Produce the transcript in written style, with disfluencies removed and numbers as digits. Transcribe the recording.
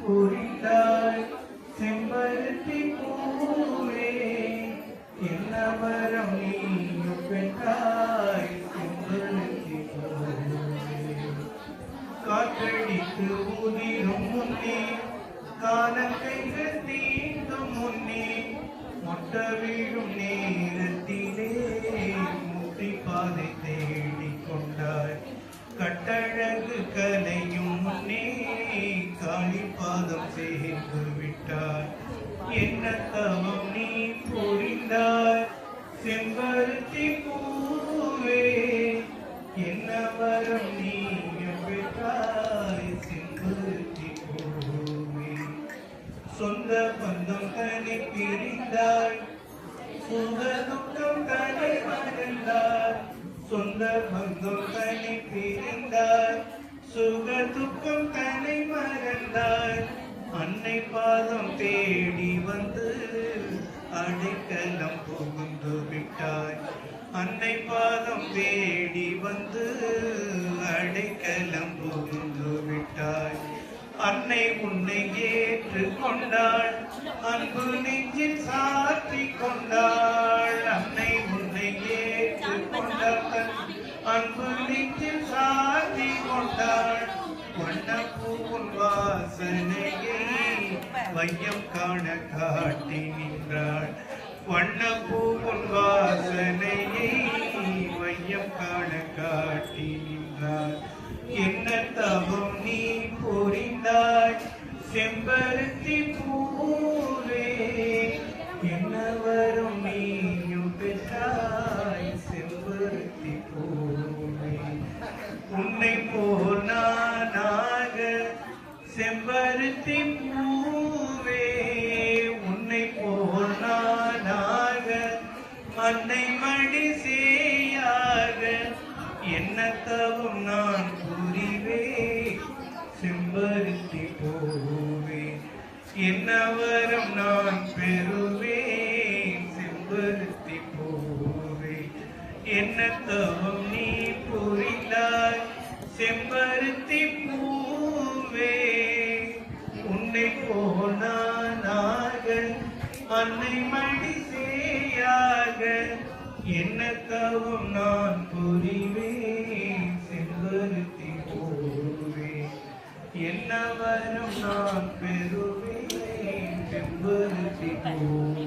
புரிந்தாய் செம்பருத்தி பூவே என்ன வரம் நீயும் பெற்றாய் செம்பருத்தி பூவே காற்றடித்து ஊதிரும் முன்னே காலங்கைகள் தீண்டும் முன்னே மொட்ட வீழும் நேரத்திலே முக்தி பாதை தேடிக் கொண்டாய் கட்டழகு கலையும் முன்னே காளிபாதம் சேர்ந்து விட்டாய் என்ன தவம் நீ புரிந்தாய் செம்பருத்தி பூவே என்ன வரம் நீ பெற்றாய் செம்பருத்தி பூவே சொந்த பந்தம் தனி பிரிந்தாய் சுக துக்கம் தனி மறந்தாய் சொந்த பந்தம் தனி பிரிந்தாய் சுக துக்கம் தனி மறந்தாய் அன்னை பாதம் தேடி வந்து அடைக்கலம் புகுந்து விட்டாய் அன்னை பாதம் தேடி வந்து அடைக்கலம் புகுந்து விட்டாய் அன்னை உன்னை ஏற்று கொண்டாள் அன்பு நெஞ்சில் சாற்றி கொண்டாள் அன்னை உன்னை ஏற்று கொண்டாள் அன்பு நெஞ்சில் சாற்றி கொண்டாள் வண்ணப்பூவின் வாசனையை வையம் காண காட்டி நின்றாள் வண்ணப்பூவின் வாசனையை வையம் காண காட்டி நின்றாள் என்ன தவம் நீ புரிந்தாய் செம்பருத்தி பூவே என்ன வரும் நீயும் பெற்றாய் செம்பருத்தி பூவே உன்னை போல் நானாக செம்பருத்தி பூவே உன்னை போல் நானாக அன்னை மடி சேயாக என்ன தவம் நான் புரிவே செம்பருத்தி பூவே என்ன வரம் நான் பெறுவேன் செம்பருத்தி பூவே என்ன தவம் நீ புரிந்தாய் செம்பருத்தி பூவே உன்னை போனானாக அன்னை மடி சேயாக என்ன தவம் நான் புரிவேன் செம்பருத்தி பூவே என்ன வரம் நான் பெறுவேன் செம்பருத்தி பூவே